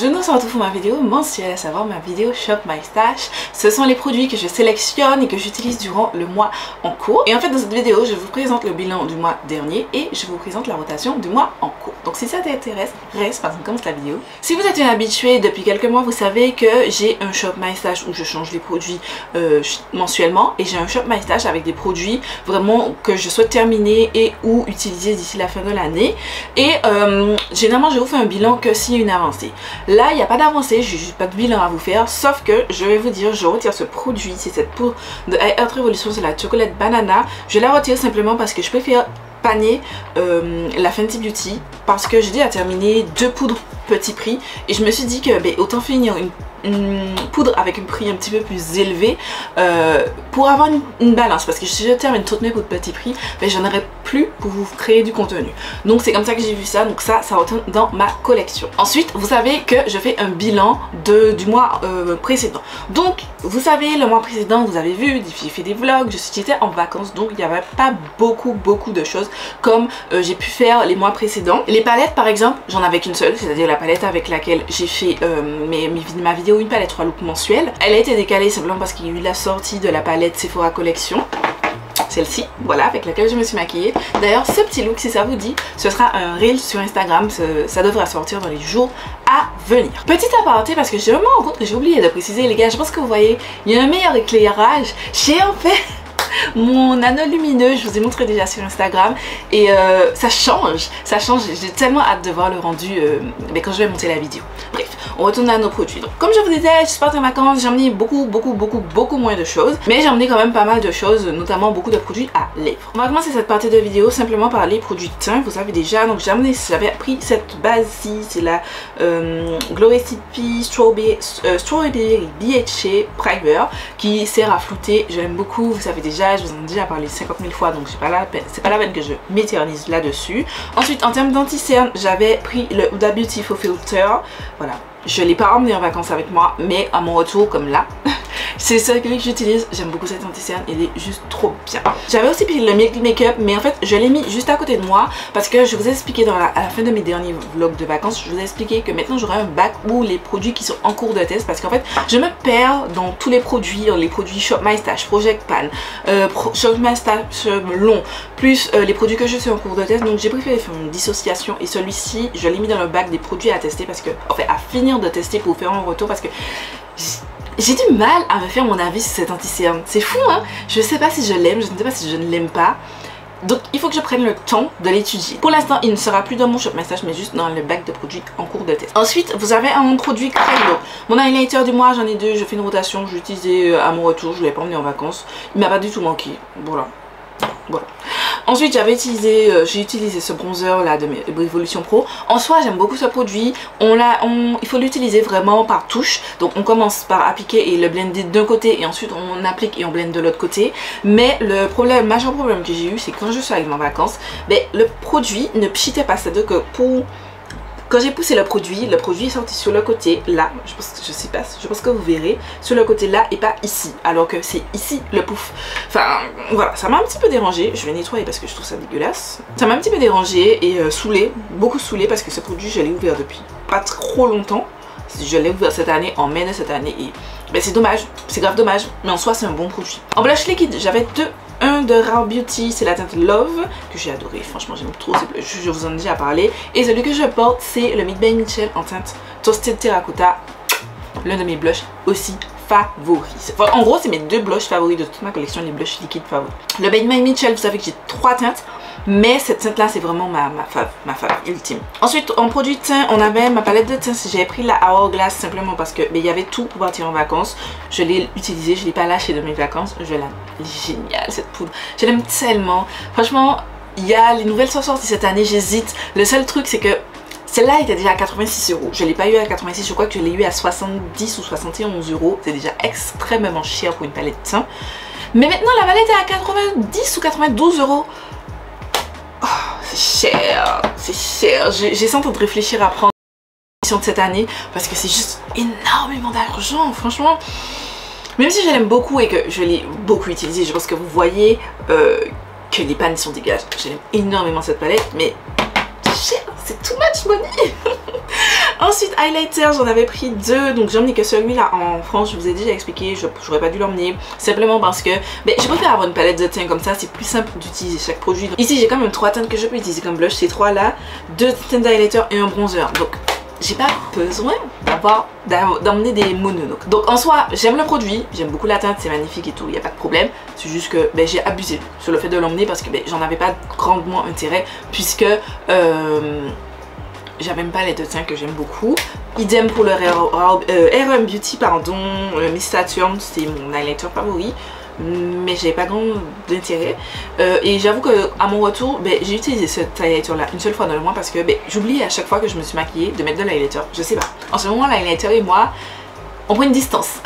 Aujourd'hui, on se retrouve pour ma vidéo mensuelle, à savoir ma vidéo Shop My Stash. Ce sont les produits que je sélectionne et que j'utilise durant le mois en cours. Et en fait, dans cette vidéo, je vous présente le bilan du mois dernier et je vous présente la rotation du mois en cours. Donc si ça t'intéresse, reste parce qu'on commence la vidéo. Si vous êtes une habituée depuis quelques mois, vous savez que j'ai un Shop My Stash où je change les produits mensuellement. Et j'ai un Shop My Stash avec des produits vraiment que je souhaite terminer et ou utiliser d'ici la fin de l'année. Et généralement, je vous fais un bilan que s'il y a une avancée. Là, il n'y a pas d'avancée, j'ai juste pas de bilan à vous faire, sauf que je vais vous dire, je retire ce produit, c'est cette poudre de Health Revolution, c'est la chocolate banana. Je la retire simplement parce que je préfère paner la Fenty Beauty parce que j'ai déjà terminé 2 poudres petit prix et je me suis dit que autant finir une poudre avec un prix un petit peu plus élevé pour avoir une balance, parce que si je termine toutes mes poudres petit prix, j'en aurai plus pour vous créer du contenu. Donc c'est comme ça que j'ai vu ça, donc ça retourne dans ma collection. Ensuite, vous savez que je fais un bilan du mois précédent. Donc vous savez, le mois précédent, vous avez vu, j'ai fait des vlogs, j'étais en vacances, donc il n'y avait pas beaucoup de choses comme j'ai pu faire les mois précédents. Les palettes par exemple, j'en avais qu'une seule, c'est-à-dire la palette avec laquelle j'ai fait ma vidéo une palette 3 looks mensuelle. Elle a été décalée simplement parce qu'il y a eu la sortie de la palette Sephora Collection, celle-ci, voilà, avec laquelle je me suis maquillée. D'ailleurs, ce petit look, si ça vous dit, ce sera un reel sur Instagram, ça devrait sortir dans les jours à venir. Petit aparté, parce que je me rends compte que j'ai oublié de préciser, les gars, je pense que vous voyez, il y a un meilleur éclairage. J'ai en fait mon anneau lumineux, je vous ai montré déjà sur Instagram, et ça change, j'ai tellement hâte de voir le rendu quand je vais monter la vidéo. Bref, on retourne à nos produits. Donc, comme je vous disais, je suis partie en vacances, j'ai emmené beaucoup moins de choses, mais j'ai emmené quand même pas mal de choses, notamment beaucoup de produits à lèvres. On va commencer cette partie de vidéo simplement par les produits de teint, vous savez déjà. Donc j'avais pris cette base-ci, c'est la Glow Recipe Strawberry BHA Primer qui sert à flouter. Je l'aime beaucoup, vous savez déjà, je vous en ai déjà parlé 50 000 fois, donc c'est pas la peine que je m'éternise là-dessus. Ensuite, en termes d'anti-cerne, j'avais pris le Huda Beauty Faux Filter. Voilà, je l'ai pas emmené en vacances avec moi, mais à mon retour, comme là, c'est celui que j'utilise. J'aime beaucoup cette anti-cerne, il est juste trop bien. J'avais aussi pris le Milk Makeup, mais en fait je l'ai mis juste à côté de moi parce que je vous ai expliqué à la fin de mes derniers vlogs de vacances, je vous ai expliqué que maintenant j'aurai un bac où les produits qui sont en cours de test, parce qu'en fait je me perds dans tous les produits Shop My Stash, Project Pan, Shop My Stash long, plus les produits que je suis en cours de test. Donc j'ai préféré faire une dissociation et celui-ci je l'ai mis dans le bac des produits à tester, parce que en fait à finir de tester pour vous faire un retour, parce que j'ai du mal à me faire mon avis sur cette anti-cerne. C'est fou, hein? Je sais pas si je l'aime, je ne sais pas si je ne l'aime pas. Donc il faut que je prenne le temps de l'étudier. Pour l'instant, il ne sera plus dans mon Shop My Stash, mais juste dans le bac de produits en cours de test. Ensuite, vous avez un produit Crayon. Mon highlighter du mois, j'en ai 2, je fais une rotation, je l'ai utilisé à mon retour, je ne l'ai pas emmené en vacances. Il m'a pas du tout manqué. Voilà. Ensuite, j'ai utilisé ce bronzer là de Revolution Pro. En soi, j'aime beaucoup ce produit. Il faut l'utiliser vraiment par touche. Donc on commence par appliquer et le blender d'un côté, et ensuite on applique et on blende de l'autre côté. Mais le majeur problème que j'ai eu, c'est que quand je suis arrivée en vacances, le produit ne pchitait pas. C'est-à-dire que quand j'ai poussé le produit est sorti sur le côté là, je pense que vous verrez, sur le côté là et pas ici, alors que c'est ici le pouf. Enfin voilà, ça m'a un petit peu dérangé, je vais nettoyer parce que je trouve ça dégueulasse. Ça m'a un petit peu dérangé et saoulé, beaucoup saoulé, parce que ce produit je l'ai ouvert depuis pas trop longtemps. Je l'ai ouvert cette année, en mai de cette année, et c'est dommage, c'est grave dommage, mais en soi c'est un bon produit. En blush liquide, j'avais un de Rare Beauty, c'est la teinte Love, que j'ai adoré, franchement j'aime trop, je vous en ai déjà parlé. Et celui que je porte, c'est le Meet by Mitchell en teinte Toasted Terracotta, l'un de mes blushs aussi favoris. Enfin, en gros, c'est mes 2 blushs favoris de toute ma collection, les blushs liquides favoris. Le Meet by Mitchell, vous savez que j'ai 3 teintes, mais cette teinte là c'est vraiment ma fave ultime. Ensuite, en produit de teint, on avait ma palette de teint. J'avais pris la Hourglass simplement parce que il y avait tout pour partir en vacances. Je l'ai utilisée, je l'ai pas lâchée de mes vacances. Je l'aime, géniale cette poudre, je l'aime tellement. Franchement, il y a les nouvelles sont sorties cette année, j'hésite. Le seul truc c'est que celle-là était déjà à 86 €. Je ne l'ai pas eu à 86, je crois que je l'ai eu à 70 ou 71 €. C'est déjà extrêmement cher pour une palette de teint. Mais maintenant la palette est à 90 ou 92 €. Oh, c'est cher. J'essaie en train de réfléchir à prendre l'édition de cette année parce que c'est juste énormément d'argent, franchement. Même si je l'aime beaucoup et que je l'ai beaucoup utilisée, je pense que vous voyez que les pannes sont dégages. J'aime énormément cette palette, mais cher, c'est too much money. Ensuite, highlighter, j'en avais pris 2, donc j'en ai que celui-là en France, je vous ai déjà expliqué, j'aurais pas dû l'emmener, simplement parce que je préfère avoir une palette de teintes comme ça, c'est plus simple d'utiliser chaque produit. Donc, ici, j'ai quand même 3 teintes que je peux utiliser comme blush, ces 3 là, 2 teintes d'highlighter et un bronzer, donc j'ai pas besoin d'emmener des mononoques. Donc en soi, j'aime le produit, j'aime beaucoup la teinte, c'est magnifique et tout, il n'y a pas de problème. C'est juste que j'ai abusé sur le fait de l'emmener parce que j'en avais pas grandement intérêt puisque j'avais même pas les 2 teintes que j'aime beaucoup. Idem pour le RM Beauty, pardon, le Miss Saturn, c'est mon highlighter favori. Mais j'avais pas grand d'intérêt et j'avoue que à mon retour j'ai utilisé ce highlighter là une seule fois dans le mois parce que j'oublie à chaque fois que je me suis maquillée de mettre de l'highlighter, je sais pas, en ce moment l'highlighter et moi on prend une distance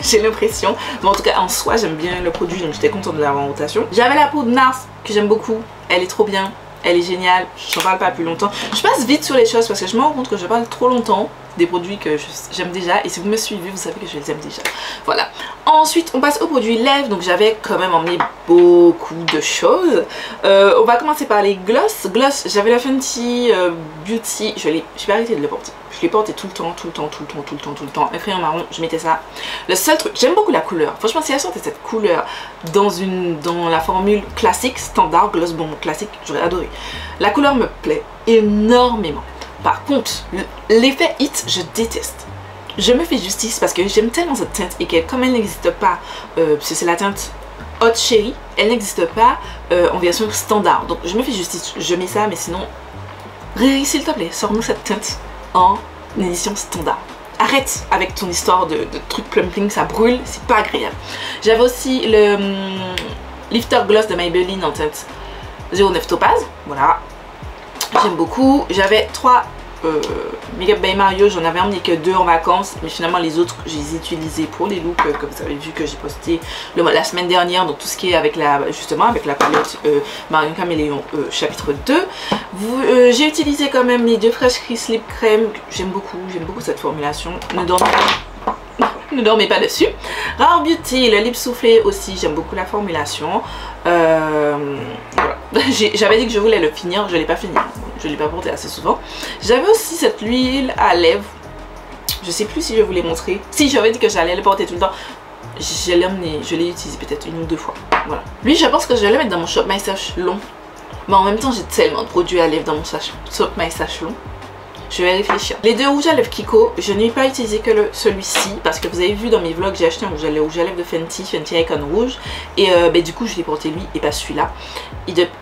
j'ai l'impression, mais en tout cas en soi j'aime bien le produit donc j'étais contente de l'avoir en rotation. J'avais la poudre NARS que j'aime beaucoup, elle est trop bien, elle est géniale, j'en parle pas plus longtemps, je passe vite sur les choses parce que je me rends compte que je parle trop longtemps des produits que j'aime déjà et si vous me suivez vous savez que je les aime déjà. Voilà. Ensuite on passe aux produits lèvres, donc j'avais quand même emmené beaucoup de choses. On va commencer par les gloss. J'avais la Fenty Beauty, je vais arrêter de le porter. Je l'ai porté tout le temps. Un crayon marron, je mettais ça. Le seul truc, j'aime beaucoup la couleur. Franchement si elle sortait cette couleur dans la formule classique, standard, gloss bon classique, j'aurais adoré. La couleur me plaît énormément. Par contre, l'effet hit, je déteste. Je me fais justice parce que j'aime tellement cette teinte et que comme elle n'existe pas, c'est la teinte Hot Cherry, elle n'existe pas en version standard. Donc je me fais justice, je mets ça, mais sinon, Riri s'il te plaît, sors-nous cette teinte en édition standard. Arrête avec ton histoire de truc plumping, ça brûle, c'est pas agréable. J'avais aussi le Lifter Gloss de Maybelline en teinte 09 Topaz, voilà. J'aime beaucoup. J'avais 3 Makeup by Mario, j'en avais emmené que 2 en vacances, mais finalement les autres je les ai utilisés pour les looks que vous avez vu que j'ai posté la semaine dernière, donc tout ce qui est avec justement avec la palette Marion Caméléon chapitre 2. J'ai utilisé quand même les 2 Fresh Kiss Lip Crème, j'aime beaucoup cette formulation. Ne dormez pas dessus. Rare Beauty, le lip soufflé aussi, j'aime beaucoup la formulation. Voilà. J'avais dit que je voulais le finir, je l'ai pas fini, je l'ai pas porté assez souvent. J'avais aussi cette huile à lèvres, je sais plus si je vous l'ai montré. Si, j'avais dit que j'allais le porter tout le temps. Je l'ai emmené, je l'ai utilisé peut-être 1 ou 2 fois. Voilà. Lui, je pense que je vais le mettre dans mon Shop My Stash long. Mais en même temps, j'ai tellement de produits à lèvres dans mon Shop My Stash long. Je vais réfléchir. Les 2 rouges à lèvres Kiko, je n'ai pas utilisé que celui-ci parce que vous avez vu dans mes vlogs, j'ai acheté un rouge à lèvres de Fenty Icon Rouge et du coup je l'ai porté lui et pas celui-là.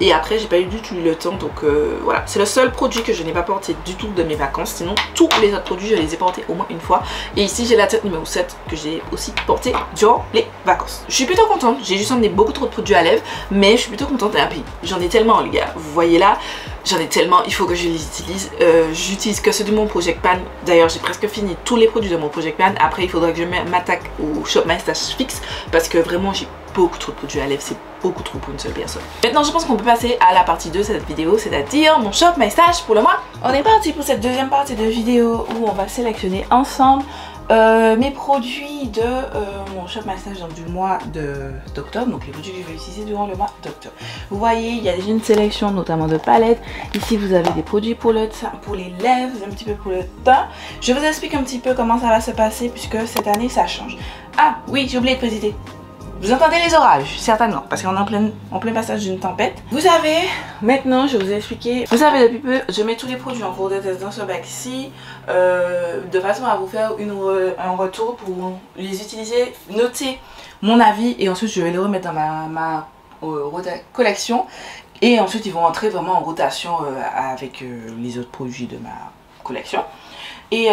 Et après j'ai pas eu du tout le temps, donc voilà. C'est le seul produit que je n'ai pas porté du tout de mes vacances, sinon tous les autres produits je les ai portés au moins une fois. Et ici j'ai la teinte numéro 7 que j'ai aussi portée durant les vacances. Je suis plutôt contente, j'ai juste emmené beaucoup trop de produits à lèvres, mais je suis plutôt contente et happy. J'en ai tellement les gars, vous voyez là. J'en ai tellement, il faut que je les utilise. J'utilise que ceux de mon Project Pan. D'ailleurs, j'ai presque fini tous les produits de mon Project Pan. Après, il faudra que je m'attaque au Shop My Stash fixe parce que vraiment, j'ai beaucoup trop de produits à lèvres. C'est beaucoup trop pour une seule personne. Maintenant, je pense qu'on peut passer à la partie 2 de cette vidéo, c'est-à-dire mon Shop My Stash pour le mois. On est parti pour cette deuxième partie de vidéo où on va sélectionner ensemble mes produits de mon Shop My Stash du mois d'octobre, donc les produits que je vais utiliser durant le mois d'octobre. Vous voyez, il y a déjà une sélection notamment de palettes. Ici vous avez des produits pour les lèvres, un petit peu pour le teint. Je vous explique un petit peu comment ça va se passer puisque cette année ça change. Ah oui, j'ai oublié de préciser. Vous entendez les orages, certainement, parce qu'on est en plein passage d'une tempête. Vous savez, maintenant je vous ai expliqué, vous savez depuis peu, je mets tous les produits en cours de test dans ce bac-ci, de façon à vous faire un retour pour les utiliser, noter mon avis, et ensuite je vais les remettre dans ma collection, et ensuite ils vont entrer vraiment en rotation avec les autres produits de ma collection. Et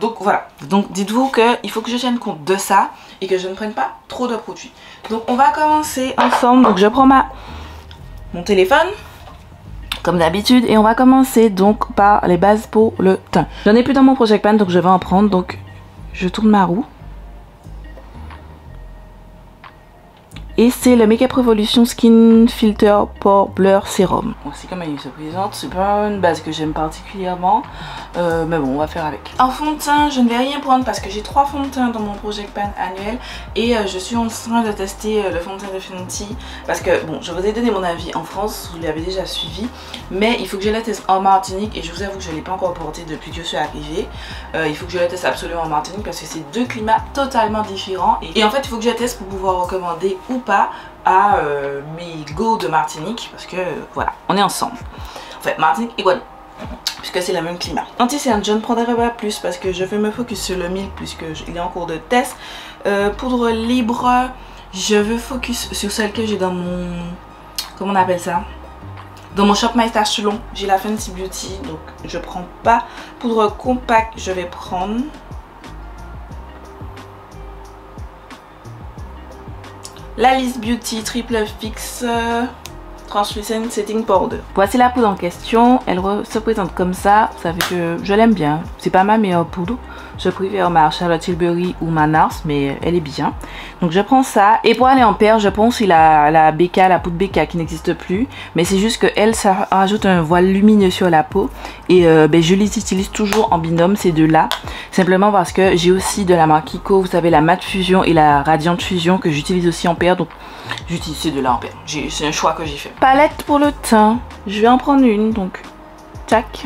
donc voilà, donc dites-vous qu'il faut que je tienne compte de ça et que je ne prenne pas trop de produits. Donc on va commencer ensemble, donc je prends mon téléphone comme d'habitude et on va commencer donc par les bases pour le teint. J'en ai plus dans mon Project Pan donc je vais en prendre, donc je tourne ma roue. Et c'est le Makeup Revolution Skin Filter Pore Blur Serum. Voici comment il se présente. C'est pas une base que j'aime particulièrement. Mais bon, on va faire avec. En fond de teint, je ne vais rien prendre parce que j'ai 3 fonds de teint dans mon Project Pan annuel. Et je suis en train de tester le fond de teint de Fenty. Parce que, bon, je vous ai donné mon avis en France, vous l'avez déjà suivi. Mais il faut que je le teste en Martinique. Et je vous avoue que je ne l'ai pas encore porté depuis que je suis arrivée. Il faut que je le teste absolument en Martinique parce que c'est 2 climats totalement différents. Et en fait, il faut que je le teste pour pouvoir recommander ou pas à mes go de Martinique. Parce que, voilà, on est ensemble. En fait, Martinique et Guadeloupe. Puisque c'est le même climat. Anti-cerne, je ne prendrai pas plus parce que je vais me focus sur le milk puisqu'il est en cours de test. Poudre libre, je veux focus sur celle que j'ai dans mon... Comment on appelle ça? Dans mon Shop My Stash long. J'ai la Fenty Beauty, donc je prends pas. Poudre compacte, je vais prendre... la Liss Beauty Triple Fix... Translucent Setting Powder. Voici la poudre en question. Elle se présente comme ça. Vous savez que je l'aime bien. C'est pas ma meilleure poudre. Je préfère ma Charlotte Tilbury ou ma Nars, mais elle est bien. Donc je prends ça. Et pour aller en paire, je prends aussi la BK, la poudre BK qui n'existe plus. Mais c'est juste que elle, ça rajoute un voile lumineux sur la peau. Et je les utilise toujours en binôme, ces deux-là. Simplement parce que j'ai aussi de la marque Kiko. Vous savez, la Matte Fusion et la Radiante Fusion que j'utilise aussi en paire. Donc j'utilise ces deux-là en paire. C'est un choix que j'ai fait. Palette pour le teint. Je vais en prendre une. Donc, tac.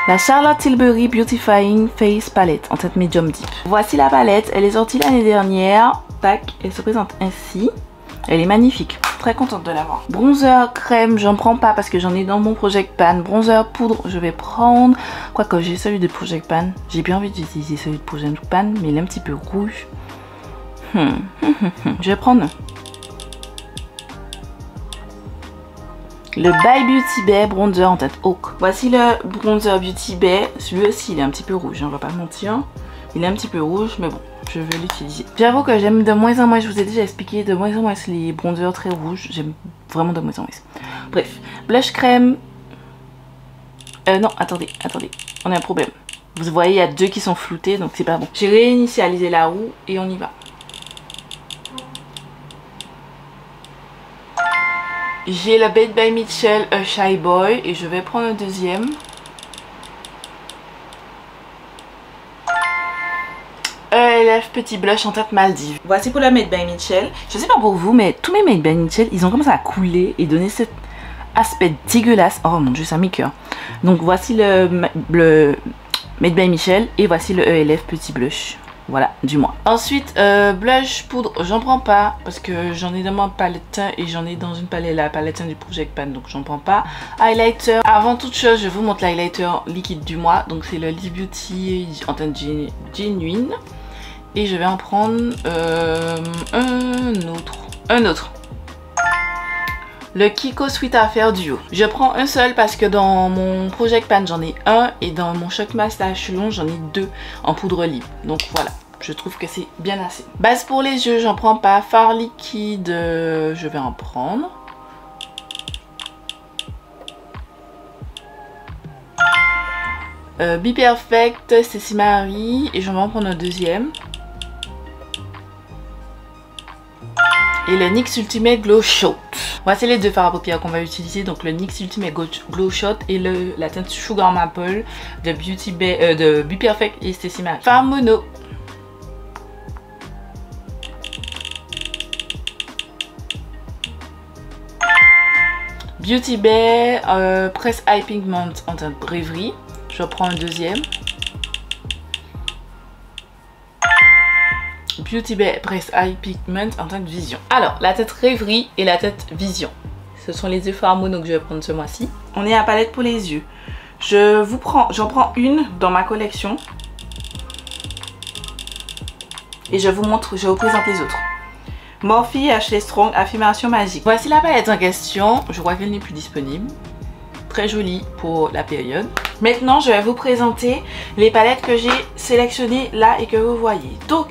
La Charlotte Tilbury Beautifying Face Palette en teinte medium deep. Voici la palette, elle est sortie l'année dernière. Tac, elle se présente ainsi. Elle est magnifique, très contente de l'avoir. Bronzer crème, j'en prends pas parce que j'en ai dans mon Project Pan. Bronzer poudre, je vais prendre. Quoique j'ai celui de Project Pan. J'ai bien envie d'utiliser celui de Project Pan, mais il est un petit peu rouge. Je vais prendre le By Beauty Bay bronzer en teinte Oak. Voici le bronzer Beauty Bay. Celui aussi il est un petit peu rouge, on va pas mentir. Il est un petit peu rouge, mais bon, je vais l'utiliser. J'avoue que j'aime de moins en moins, je vous ai déjà expliqué, de moins en moins les bronzers très rouges. J'aime vraiment de moins en moins. Bref, blush crème. Non, attendez, on a un problème. Vous voyez, il y a 2 qui sont floutés, donc c'est pas bon. J'ai réinitialisé la roue et on y va. J'ai le Bed by Mitchell Shy Boy et je vais prendre un deuxième. ELF petit blush en teinte Maldives. Voici pour le Made by Mitchell. Je sais pas pour vous, mais tous mes Made by Mitchell, ils ont commencé à couler et donner cet aspect dégueulasse. Oh mon dieu, ça m'écoeure. Donc voici le Made by Mitchell et voici le ELF petit blush. Voilà, du moins. Ensuite, blush poudre, j'en prends pas parce que j'en ai dans ma palette teint et j'en ai dans une palette, la palette teint du Project Pan, donc j'en prends pas. Highlighter, avant toute chose, je vous montre l'highlighter liquide du mois, donc c'est le Liss Beauty en teinte genuine. Et je vais en prendre un autre. Le Kiko Sweet Affair Duo. Je prends un seul parce que dans mon Project Pan j'en ai un et dans mon Shop My Stash long j'en ai 2 en poudre libre. Donc voilà, je trouve que c'est bien assez. Base pour les yeux, j'en prends pas. Fard liquide, je vais en prendre. Be Perfect, Ceci Marie et je vais en prendre un deuxième. Et le NYX Ultimate Glow Shot. Voici les 2 fards à paupières qu'on va utiliser. Donc le NYX Ultimate Glow Shot et la teinte Sugar Maple de Be Perfect et Ceci Marie. Fard mono. Beauty Bay Press Eye Pigment en teinte Rêverie. Je prends un deuxième. Beauty Bay Press Eye Pigment en teinte Vision. Alors, la teinte Rêverie et la teinte Vision. Ce sont les 2 fards mono que je vais prendre ce mois-ci. On est à palette pour les yeux. J'en prends une dans ma collection. Et je vous présente les autres. Morphe Ashley Strong Affirmation Magique. Voici la palette en question. Je crois qu'elle n'est plus disponible. Très jolie pour la période. Maintenant je vais vous présenter les palettes que j'ai sélectionnées là et que vous voyez. Donc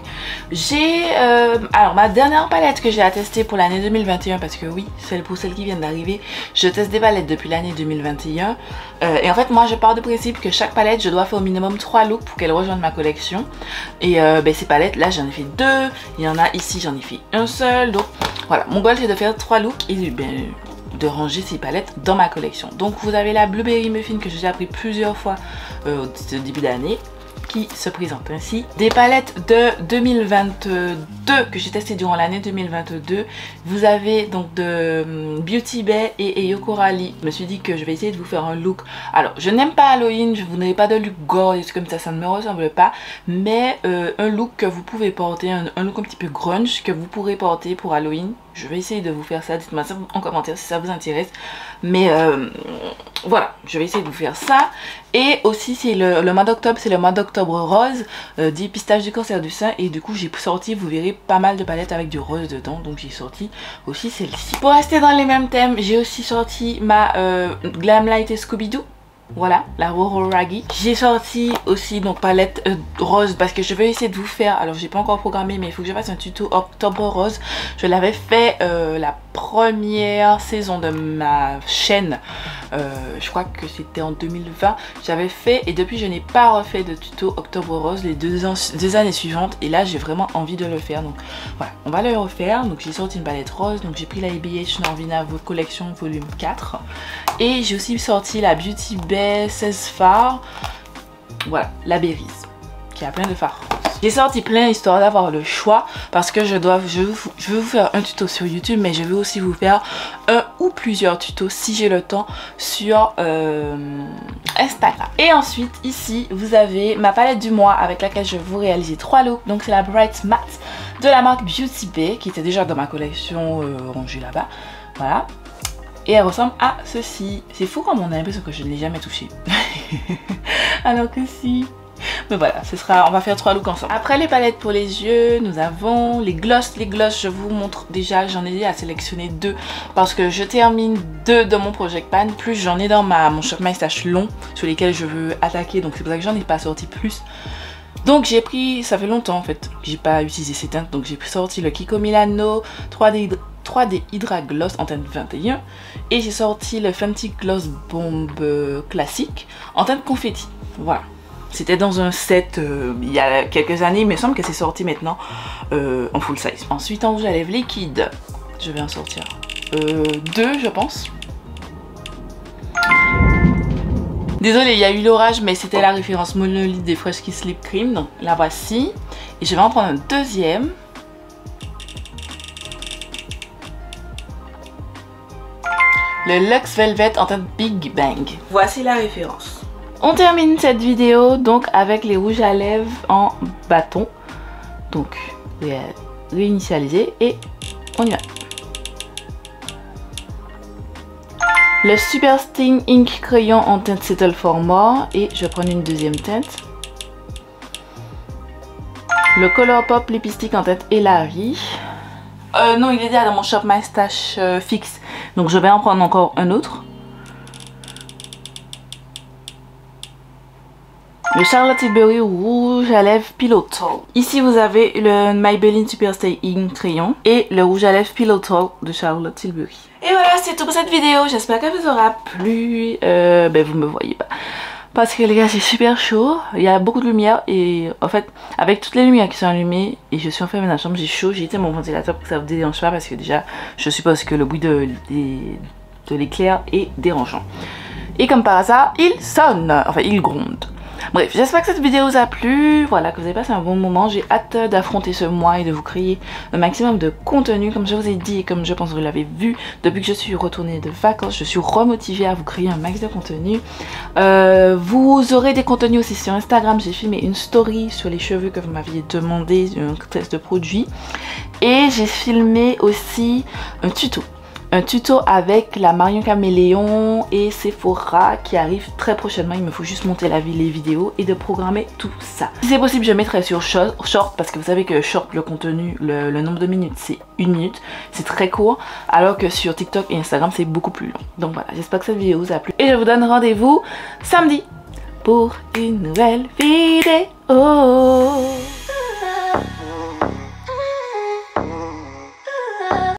j'ai alors ma dernière palette que j'ai à tester pour l'année 2021, parce que oui, pour celles qui viennent d'arriver, je teste des palettes depuis l'année 2021 et en fait moi je pars du principe que chaque palette je dois faire au minimum 3 looks pour qu'elle rejoigne ma collection. Et ces palettes là j'en ai fait 2, il y en a ici j'en ai fait un seul, donc voilà, mon goal c'est de faire 3 looks et de ranger ces palettes dans ma collection. Donc vous avez la Blueberry Muffin que j'ai déjà pris plusieurs fois au début d'année, qui se présente ainsi. Des palettes de 2022 que j'ai testé durant l'année 2022. Vous avez donc de Beauty Bay et Yoko Rally. Je me suis dit que je vais essayer de vous faire un look. Alors je n'aime pas Halloween, je vous n'avez pas de look gore et comme ça ne me ressemble pas. Mais un look que vous pouvez porter, un look un petit peu grunge que vous pourrez porter pour Halloween. Je vais essayer de vous faire ça, dites-moi ça en commentaire si ça vous intéresse. Mais voilà, je vais essayer de vous faire ça. Et aussi c'est le mois d'octobre, c'est le mois d'octobre rose, dit pistache du cancer du sein. Et du coup j'ai sorti, vous verrez, pas mal de palettes avec du rose dedans. Donc j'ai sorti aussi celle-ci. Pour rester dans les mêmes thèmes, j'ai aussi sorti ma Glamlight et Scooby-Doo. Voilà, la Roro Raggy. J'ai sorti aussi donc palette rose parce que je vais essayer de vous faire, alors j'ai pas encore programmé mais il faut que je fasse un tuto octobre rose. Je l'avais fait la première saison de ma chaîne, je crois que c'était en 2020. J'avais fait et depuis je n'ai pas refait de tuto octobre rose les deux années suivantes et là j'ai vraiment envie de le faire. Donc voilà, on va le refaire. Donc j'ai sorti une palette rose, donc j'ai pris la ABH Norvina Collection volume 4 et j'ai aussi sorti la Beauty Bay 16 fards, voilà, la Berries qui a plein de fards roses. J'ai sorti plein histoire d'avoir le choix parce que je veux vous faire un tuto sur YouTube, mais je veux aussi vous faire un ou plusieurs tutos si j'ai le temps sur Instagram. Et ensuite ici vous avez ma palette du mois avec laquelle je vais vous réaliser 3 looks. Donc c'est la Bright Matte de la marque Beauty Bay qui était déjà dans ma collection rangée là-bas, voilà. Et elle ressemble à ceci. C'est fou comme on a l'impression que je ne l'ai jamais touchée. Alors que si. Mais voilà, on va faire 3 looks ensemble. Après les palettes pour les yeux, nous avons les glosses. Les glosses, je vous montre déjà, j'en ai déjà sélectionné 2 parce que je termine 2 dans mon Project Pan. Plus j'en ai dans mon Shop My Stash long sur lesquels je veux attaquer. Donc c'est pour ça que j'en ai pas sorti plus. Donc j'ai pris, ça fait longtemps en fait que j'ai pas utilisé ces teintes. Donc j'ai sorti le Kiko Milano 3D Hydra Gloss en teinte 21 et j'ai sorti le Fenty Gloss Bomb classique en teinte confetti. Voilà, c'était dans un set il y a quelques années, mais il me semble que c'est sorti maintenant en full size. Ensuite en rouge à lèvres liquide, je vais en sortir 2 je pense. Désolée, il y a eu l'orage, mais c'était la référence monolithe des Fresh Kiss Lip Cream, donc la voici. Et je vais en prendre un deuxième. Le Luxe Velvet en teinte Big Bang. Voici la référence. On termine cette vidéo donc avec les rouges à lèvres en bâton. Donc réinitialiser et on y va. Le Super Sting Ink Crayon en teinte Settle for More et je vais prendre une deuxième teinte. Le Colourpop Lipstick en teinte Elari. Non, il est déjà dans mon Shop My Stash fixe. Donc je vais en prendre encore un autre. Le Charlotte Tilbury rouge à lèvres Pillow Talk. Ici vous avez le Maybelline Super Stay Ink Crayon et le rouge à lèvres Pillow Talk de Charlotte Tilbury. Et voilà, c'est tout pour cette vidéo. J'espère qu'elle vous aura plu. Vous me voyez pas. Parce que les gars, c'est super chaud. Il y a beaucoup de lumière. Et en fait, avec toutes les lumières qui sont allumées, et je suis enfermée dans la chambre, j'ai chaud. J'ai éteint mon ventilateur pour que ça vous dérange pas. Parce que déjà, je suppose que le bruit de l'éclair est dérangeant. Et comme par hasard, il sonne. Enfin, il gronde. Bref, j'espère que cette vidéo vous a plu, voilà, que vous avez passé un bon moment. J'ai hâte d'affronter ce mois et de vous créer un maximum de contenu, comme je vous ai dit et comme je pense que vous l'avez vu. Depuis que je suis retournée de vacances, je suis remotivée à vous créer un max de contenu. Vous aurez des contenus aussi sur Instagram. J'ai filmé une story sur les cheveux que vous m'aviez demandé, un test de produit. Et j'ai filmé aussi un tuto avec la Marion Caméléon et Sephora qui arrive très prochainement. Il me faut juste monter les vidéos et de programmer tout ça. Si c'est possible, je mettrai sur short parce que vous savez que short, le contenu, le nombre de minutes c'est 1 minute. C'est très court, alors que sur TikTok et Instagram c'est beaucoup plus long. Donc voilà, j'espère que cette vidéo vous a plu et je vous donne rendez-vous samedi. pour une nouvelle vidéo.